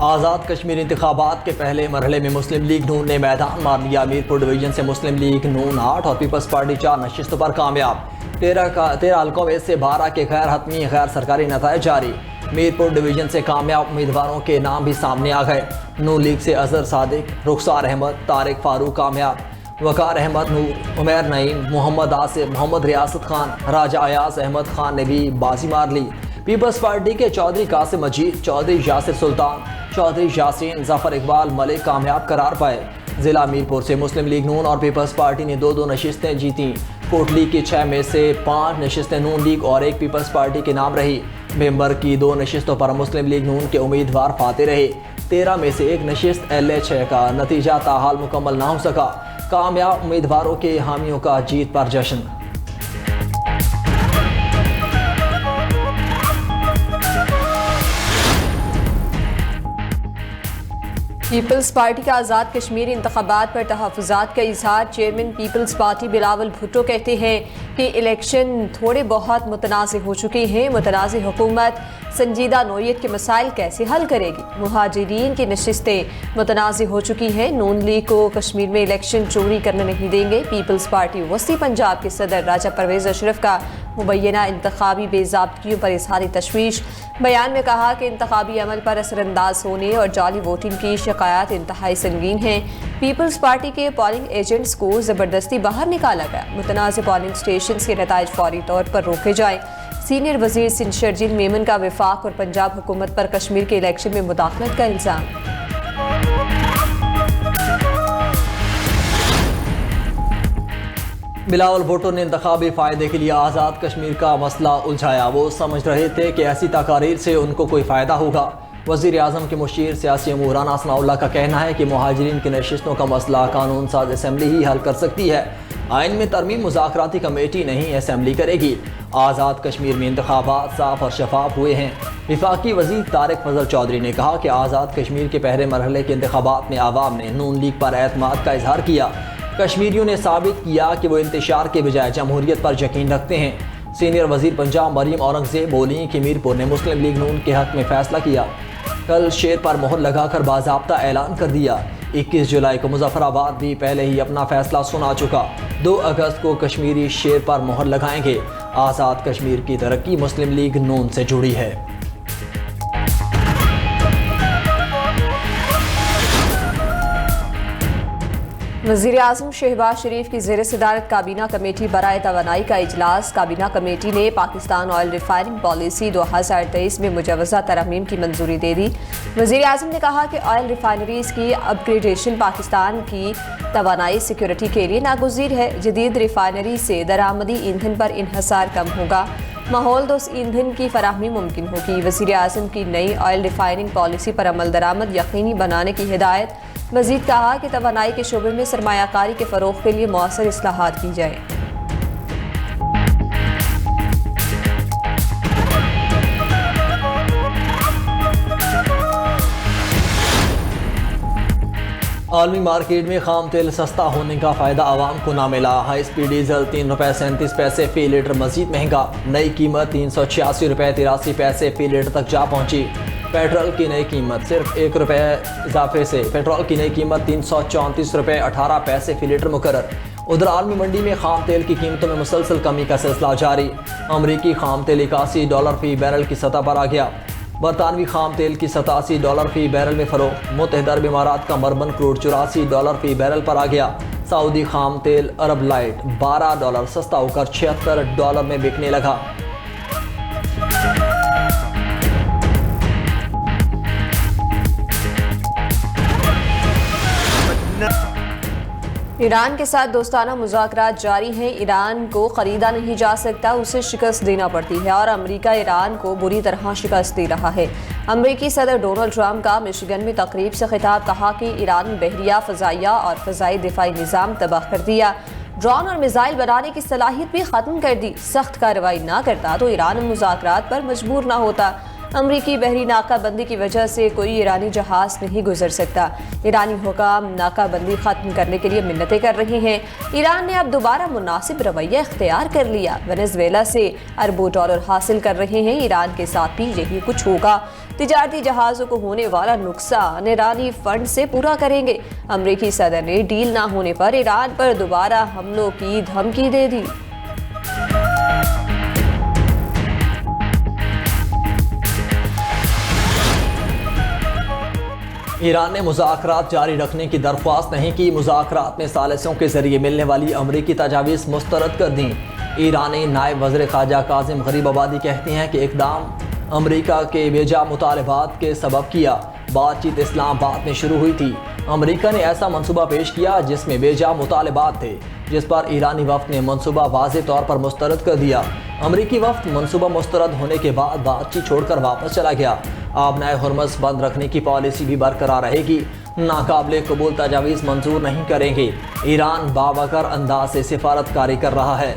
आज़ाद कश्मीर इंतखाबात के पहले मरहले में मुस्लिम लीग नून ने मैदान मार लिया। मीरपुर डिवीजन से मुस्लिम लीग नून 8 और पीपल्स पार्टी 4 नशिस्तों पर कामयाब। 13 हल्कों में से 12 के गैर हतमी गैर सरकारी नतायज जारी। मीरपुर डिवीजन से कामयाब उम्मीदवारों के नाम भी सामने आ गए। नून लीग से अजहर सादिक, रुखसार अहमद, तारिक फारूक कामयाब। वकार अहमद नूर, उमैर नईम, मोहम्मद आसिफ, मोहम्मद रियासत खान, राजा अयाज अहमद खान ने भी बाजी मार ली। पीपल्स पार्टी के चौधरी कासिम मजीद, चौधरी यासिर सुल्तान, चौधरी यासीन, जफर इकबाल मलिक कामयाब करार पाए। जिला मीरपुर से मुस्लिम लीग नून और पीपल्स पार्टी ने 2-2 नशिस्तें जीतीं। कोटली की 6 में से 5 नशिस्तें नून लीग और 1 पीपल्स पार्टी के नाम रही। मेंबर की 2 नशिस्तों पर मुस्लिम लीग नून के उम्मीदवार फाते रहे। 13 में से 1 नशिस्त LA6 का नतीजा ताहाल मुकम्मल ना हो सका। कामयाब उम्मीदवारों के हामियों का जीत पर जश्न। पीपल्स पार्टी का आज़ाद कश्मीर इंतखाबात पर तहफ़्फ़ुज़ात का इज़हार। Chairman Peoples Party Bilawal Bhutto कहते हैं कि इलेक्शन थोड़े बहुत मुतनाज़ हो चुके हैं। मुतनाज़ हुकूमत संजीदा नोयत के मसाइल कैसे हल करेगी? मुहाजिरीन की नशिस्तें मुतनाज़ हो चुकी हैं। नून लीग को कश्मीर में इलेक्शन चोरी करने नहीं देंगे। पीपल्स पार्टी वस्ती पंजाब के सदर राजा परवेज़ अशरफ का मुबैना इंतखाबी बेज़ाब्तियों पर इज़हार तशवीश। बयान में कहा कि इंतखाबी अमल पर असरअंदाज होने और जाली वोटिंग की शिकायत इंतहाई संगीन हैं। पीपल्स पार्टी के पोलिंग एजेंट्स को ज़बरदस्ती बाहर निकाला गया। मुतनाज़ पोलिंग स्टेशन के नताइज फौरी तौर पर रोके जाएँ। सीनियर वज़ीर सिंध शर्जील मेमन का वफाक और पंजाब हुकूमत पर कश्मीर के इलेक्शन में मुदाखलत का इल्ज़ाम। बिलावल भुट्टो ने इंतखाबी फ़ायदे के लिए आज़ाद कश्मीर का मसला उलझाया। वो समझ रहे थे कि ऐसी तकारीर से उनको कोई फ़ायदा होगा। वज़ीर आज़म के मुशीर सियासी अमूर राना सनाउल्लाह का कहना है कि मुहाजिरीन की नशिस्तों का मसला कानून साज असम्बली ही हल कर सकती है। आइन में तरमीम मुज़ाकराती कमेटी नहीं असम्बली करेगी। आज़ाद कश्मीर में इंतखाबात साफ और शफाफ हुए हैं। वफाकी वज़ीर तारिक फजल चौधरी ने कहा कि आज़ाद कश्मीर के पहले मरहले के इंतखाबात में आवाम ने नून लीग पर एतमाद का इजहार किया। कश्मीरियों ने साबित किया कि वो इंतशार के बजाय जमहूरियत पर यकीन रखते हैं। सीनियर वज़ीर पंजाब मरीम औरंगज़ेब बोली कि मीरपुर ने मुस्लिम लीग नून के हक़ में फ़ैसला किया। कल शेर पर मोहर लगाकर बाज़ाब्ता ऐलान कर दिया। 21 जुलाई को मुजफ्फराबाद भी पहले ही अपना फ़ैसला सुना चुका। 2 अगस्त को कश्मीरी शेर पर मोहर लगाएंगे। आज़ाद कश्मीर की तरक्की मुस्लिम लीग नून से जुड़ी है। वज़ीर आज़म शहबाज शरीफ की ज़ेर सदारत काबीना कमेटी बराए तवानाई का इजलास। काबीना कमेटी ने पाकिस्तान ऑयल रिफाइनिंग पॉलिसी 2023 में मुजवज़ा तरमीम की मंजूरी दे दी। वज़ीर आज़म ने कहा कि ऑयल रिफाइनरीज़ की अपग्रेडेशन पाकिस्तान की तवानाई सिक्योरिटी के लिए नागुज़ीर है। जदीद रिफाइनरी से दरामदी ईंधन पर इन्हसार कम होगा, माहौल दोस्त ईंधन की फराहमी मुमकिन होगी। वज़ीर आज़म की नई ऑयल रिफाइनिंग पॉलिसी पर अमल दरामद यकीनी बनाने की हिदायत। मज़ीद कहा कि तवानाई के शोबे में सरमायाकारी के फ़रोग़ के लिए मौसर इस्लाहात की जाए। आलमी मार्केट में खाम तेल सस्ता होने का फ़ायदा आवाम को ना मिला। हाई स्पीड डीजल ₹3.37 फ़ी लीटर मज़ीद महंगा। नई कीमत ₹386.83 फ़ी लीटर तक जा पहुँची। पेट्रोल की नई कीमत सिर्फ ₹1 इजाफे से पेट्रोल की नई कीमत ₹334.18 फ़ी लीटर मुकर्रर। उधर आलमी मंडी में खाम तेल की कीमतों में मुसलसल कमी का सिलसिला जारी। अमरीकी खाम तेल $81 फ़ी बैरल की सतह पर आ गया। बरतानवी खाम तेल की $87 फ़ी बैरल में फ़रोख्त। मुत्तहिदा अरब इमारात का मरबन क्रूड $84 फ़ी बैरल पर आ गया। सऊदी खाम तेल अरब लाइट $12 सस्ता होकर $76 में बिकने लगा। ईरान के साथ दोस्ताना मुज़ाकरात जारी हैं। ईरान को ख़रीदा नहीं जा सकता, उसे शिकस्त देना पड़ती है और अमेरिका ईरान को बुरी तरह शिकस्त दे रहा है। अमेरिकी सदर डोनाल्ड ट्रंप का मिशिगन में तकरीब से खिताब। कहा कि ईरान ने बहरिया, फ़ज़ाइया और फ़ज़ाई दिफाई निज़ाम तबाह कर दिया। ड्रोन और मिसाइल बनाने की सलाहियत भी ख़त्म कर दी। सख्त कार्रवाई ना करता तो ईरान मुज़ाकरात पर मजबूर ना होता। अमरीकी बहरी नाकाबंदी की वजह से कोई ईरानी जहाज नहीं गुजर सकता। ईरानी हुकाम नाकाबंदी खत्म करने के लिए मिन्नतें कर रही हैं। ईरान ने अब दोबारा मुनासिब रवैया इख्तियार कर लिया। वेनेजुएला से अरबों डॉलर हासिल कर रहे हैं। ईरान के साथ भी यही कुछ होगा। तिजारती जहाज़ों को होने वाला नुकसान ईरानी फंड से पूरा करेंगे। अमरीकी सदर ने डील ना होने पर ईरान पर दोबारा हमलों की धमकी दे दी। ईरान ने मुज़ाकरात जारी रखने की दरख्वास्त नहीं की। मुज़ाकरात में सालिसों के जरिए मिलने वाली अमरीकी तजावीज़ मुस्तरद कर दी। ईरानी नायब वज़ीर ख़ारजा काज़िम गरीबाबादी कहती हैं कि इक़दाम अमरीका के बेजा मुतालबात के सबब किया। बातचीत इस्लामाबाद में शुरू हुई थी। अमरीका ने ऐसा मनसूबा पेश किया जिसमें बेजा मुतालबात थे, जिस पर ईरानी वफ़द ने मनसूबा वाज़ेह तौर पर मुस्तरद कर दिया। अमरीकी वफ़द मनसूबा मुस्तरद होने के बाद बातचीत छोड़कर वापस चला गया। आबनाए हुर्मुज़ बंद रखने की पॉलिसी भी बरकरार रहेगी। नाकाबिले कबूल तजावीज़ मंजूर नहीं करेंगे। ईरान बावकार अंदाज से सिफारतकारी कर रहा है।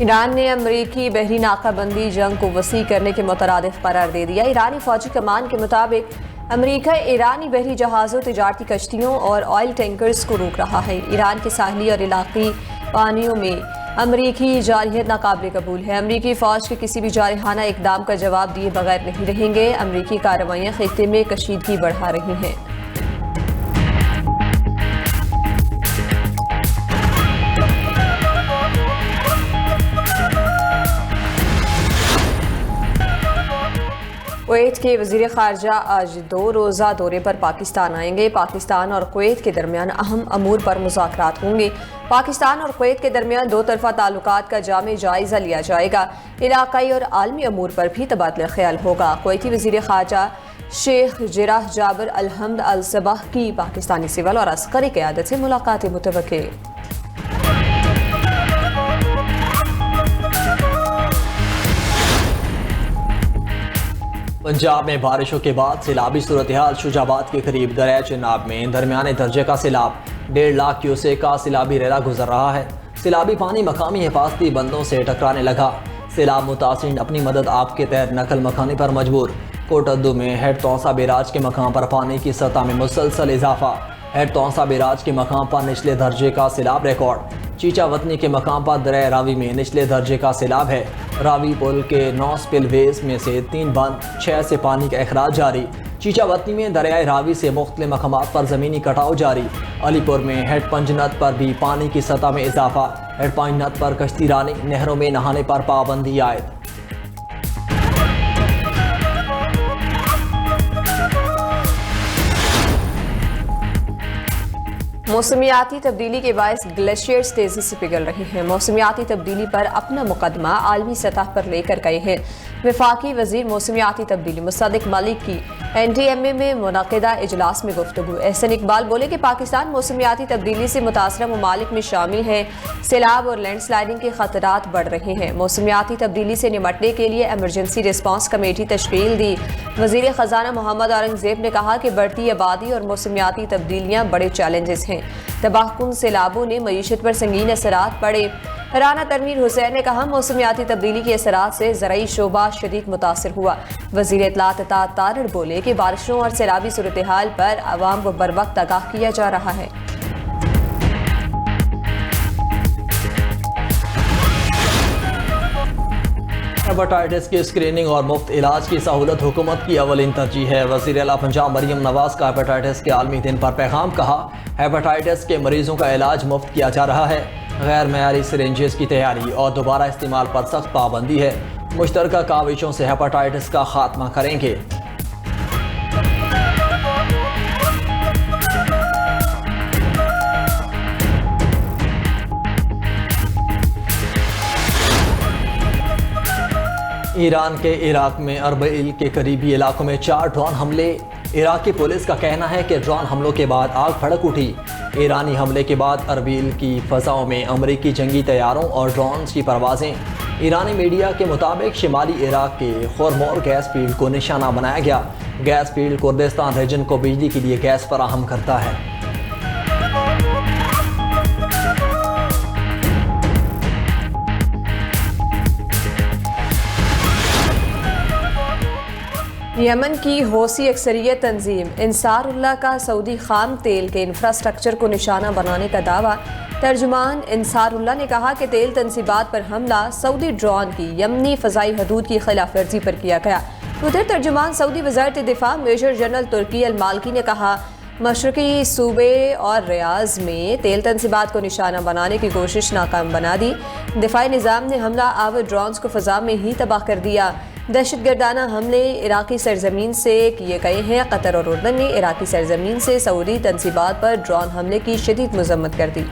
ईरान ने अमरीकी बहरी नाकाबंदी जंग को वसी करने के मुतरादिफ करार दे दिया। ईरानी फौजी कमान के मुताबिक अमरीका ईरानी बहरी जहाज़ों, तिजारती कश्तियों और ऑयल टैंकर्स को रोक रहा है। ईरान के साहली और इलाक़ी पानियों में अमरीकी जारहियत नाकाबिले कबूल है। अमरीकी फ़ौज के किसी भी जारहाना इकदाम का जवाब दिए बगैर नहीं रहेंगे। अमरीकी कार्रवाइयाँ खित्ते में कशीदगी बढ़ा रही हैं। कुवैत के वज़ीर ख़ारजा आज 2 रोज़ा दौरे पर पाकिस्तान आएंगे। पाकिस्तान और कुवैत के दरमियान अहम अमूर पर मुज़ाकरात होंगे। पाकिस्तान और कुवैत के दरमियान 2 तरफ़ा ताल्लुकात का जामे जायज़ा लिया जाएगा। इलाक़ाई और आलमी अमूर पर भी तबादला ख्याल होगा। कुवैती वज़ीर ख़ारजा शेख जिराह जाबर अल-हम्द अल-सबाह की पाकिस्तानी सिविल और अस्करी क़यादत से मुलाकात मुतवक्किल। पंजाब में बारिशों के बाद सैलाबी सूरत हाल। शुजाबाद के करीब दरिया चिनाब में दरमियाने दर्जे का सैलाब 1.5 लाख क्यूसेक का सैलाबी रेला गुजर रहा है। सैलाबी पानी मकामी हिफाजती बंदों से टकराने लगा। सैलाब मुतासिरीन अपनी मदद आपके तहत नकल मकानी पर मजबूर। कोटद्दू में हेड तौसा बैराज के मकाम पर पानी की सतह में मुसलसल इजाफा। हेड तौसा बैराज के मकाम पर निचले दर्जे का सैलाब रिकॉर्ड। चीचा वतनी के मकाम पर दरिया रावी में निचले दर्जे का सैलाब है। रावी पुल के 9 स्पिलवेज में से 3 बंद, 6 से पानी का अखराज जारी। चीचा वतनी में दरियाए रावी से मुख्तलिफ मकामात पर ज़मीनी कटाव जारी। अलीपुर में हेड पंजनत पर भी पानी की सतह में इजाफा। हेड पंजनत पर कश्ती रानी, नहरों में नहाने पर पाबंदी आयद। मौसमियाती तब्दीली के बायस ग्लेशियर्स तेजी से पिघल रहे हैं। मौसमियाती तब्दीली पर अपना मुकदमा आलमी सतह पर लेकर गए हैं। वफाकी वजीर मौसमियाती तब्दीली मुसद्दिक मलिक की NDMA में मुनक़िदा इजलास में गुफ्तगू। एहसन इकबाल बोले कि पाकिस्तान मौसमियाती तब्दीली से मुतासरा ममालिक में शामिल है। सैलाब और लैंडस्लाइडिंग के खतरात बढ़ रहे हैं। मौसमियाती तब्दीली से निपटने के लिए एमरजेंसी रिस्पांस कमेटी तश्कील दी। वजीर ख़जाना मोहम्मद औरंगज़ेब ने कहा कि बढ़ती आबादी और मौसमियाती तब्दीलियाँ बड़े चैलेंजेस हैं। तबाहकुन सैलाबों ने मईशत पर संगीन असरात पड़े। राना तनवीर हुसैन ने कहा मौसमियाती तब्दीली के असरात से ज़राई शोबा शदीद मुतासर हुआ। वज़ीर इत्तलात तारड़ बोले कि बारिशों और सैलाबी सूरत हाल पर आवाम को बर वक्त आगाह किया जा रहा है। हेपेटाइटिस की स्क्रीनिंग और मुफ्त इलाज की सहूलत हुकूमत की अवलिन तरजीह है। वज़ीर आला पंजाब मरियम नवाज का हेपेटाइटिस के आलमी दिन पर पैगाम। कहा हेपेटाइटिस के मरीजों का इलाज मुफ्त किया जा रहा है। गैर मयारी सिरिंजेस की तैयारी और दोबारा इस्तेमाल पर सख्त पाबंदी है। मुश्तरका काविशों से हेपेटाइटिस का खात्मा करेंगे। ईरान के इराक में अरबिल के करीबी इलाकों में 4 ड्रोन हमले। इराकी पुलिस का कहना है कि ड्रोन हमलों के बाद आग भड़क उठी। ईरानी हमले के बाद अरबिल की फ़ज़ाओं में अमरीकी जंगी तैयारों और ड्रोन्स की परवाज़ें। ईरानी मीडिया के मुताबिक शिमाली इराक के खुरमोर गैस फील्ड को निशाना बनाया गया। गैस फील्ड कुर्दिस्तान रीजन को बिजली के लिए गैस फराहम करता है। यमन की हौसी अक्सरियत तंजीम इंसारुल्लाह का सऊदी खाम तेल के इंफ्रास्ट्रक्चर को निशाना बनाने का दावा। तर्जुमान इंसारुल्लाह ने कहा कि तेल तनसीबात पर हमला सऊदी ड्रोन की यमनी फ़ज़ाई हदूद की खिलाफ वर्जी पर किया गया। उधर तर्जुमान सऊदी वज़ारत दिफा मेजर जनरल तुर्की अल मालकी ने कहा, मशरक़ी सूबे और रियाज में तेल तनसीबात को निशाना बनाने की कोशिश नाकाम बना दी। दिफाई निज़ाम ने हमला आवर ड्रोन्स को फ़ज़ा में ही तबाह कर दिया। दहशतगर्दाना हमले इराक़ी सरजमीन से किए गए हैं। कतर और उर्दन ने इराक़ी सरजमीन से सऊदी तनसीबात पर ड्रोन हमले की शदीद मज़म्मत कर दी।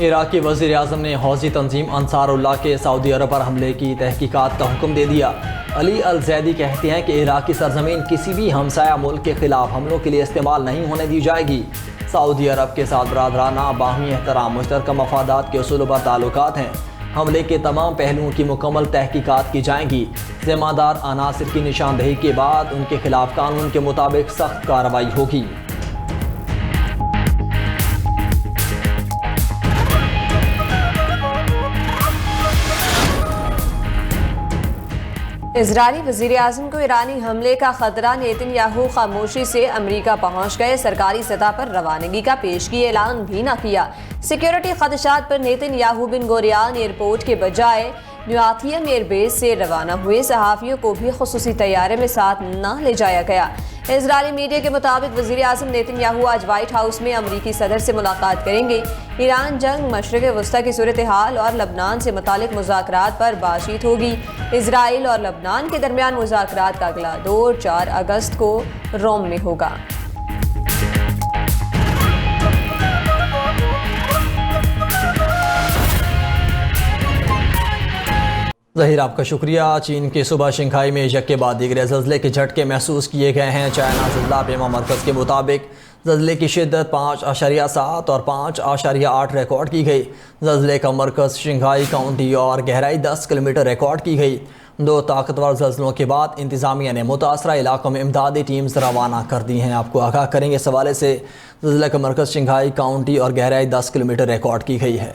इराक़ी वज़ीर आज़म ने हौसी तंजीम अंसारुल्लाह के सऊदी अरब पर हमले की तहकीकात का हुक्म दे दिया। अली अल ज़ैदी कहते हैं कि इराक़ी सरजमीन किसी भी हमसाया मुल्क के ख़िलाफ़ हमलों के लिए इस्तेमाल नहीं होने दी जाएगी। सऊदी अरब के साथ बरादराना बाहमी एहतराम मुश्तरका मफादात के उसूलों पर ताल्लुकात हैं। हमले के तमाम पहलुओं की मुकम्मल तहकीकात की जाएंगी। ज़िम्मेदार अनासिर की निशानदही के बाद उनके खिलाफ कानून के मुताबिक सख्त कार्रवाई होगी। इजरायली वज़ीर आज़म को ईरानी हमले का खतरा। नेतन्याहू खामोशी से अमरीका पहुंच गए। सरकारी सतह पर रवानगी का पेशगी ऐलान भी न किया। सिक्योरिटी खदशात पर नेतन्याहू बिन गोरियान एयरपोर्ट के बजाय न्यूआथियम एयरबेस से रवाना हुए। सहाफ़ियों को भी खुसूसी तैयारे में साथ न ले जाया गया। इजरायली मीडिया के मुताबिक वज़ीर आज़म नेतन्याहू आज वाइट हाउस में अमरीकी सदर से मुलाकात करेंगे। ईरान जंग, मशरिक़ वस्ता की सूरत हाल और लबनान से मुतालिक मुज़ाकरात पर बातचीत होगी। इजराइल और लबनान के दरमियान मुज़ाकरात का अगला दौर 4 अगस्त को रोम में होगा। ज़हीर आपका शुक्रिया। चीन की सुबह शंघाई में यक के बाद दीगर ज़लज़ले के झटके महसूस किए गए हैं। चाइना ज़लज़ला पेमा मरकज़ के मुताबिक ज़लज़ले की शिद्दत 5.7 और 5.8 रिकॉर्ड की गई। ज़लज़ले का मरकज़ शंघाई काउंटी और गहराई 10 किलोमीटर रिकॉर्ड की गई। 2 ताकतवर ज़लज़लों के बाद इंतज़ामिया ने मुतासरा इलाकों में इमदादी टीम्स रवाना कर दी हैं। आपको आगाह करेंगे इस हवाले से। ज़लज़ले का मरकज़ शंघाई काउंटी और गहराई 10 किलोमीटर रिकॉर्ड की गई है।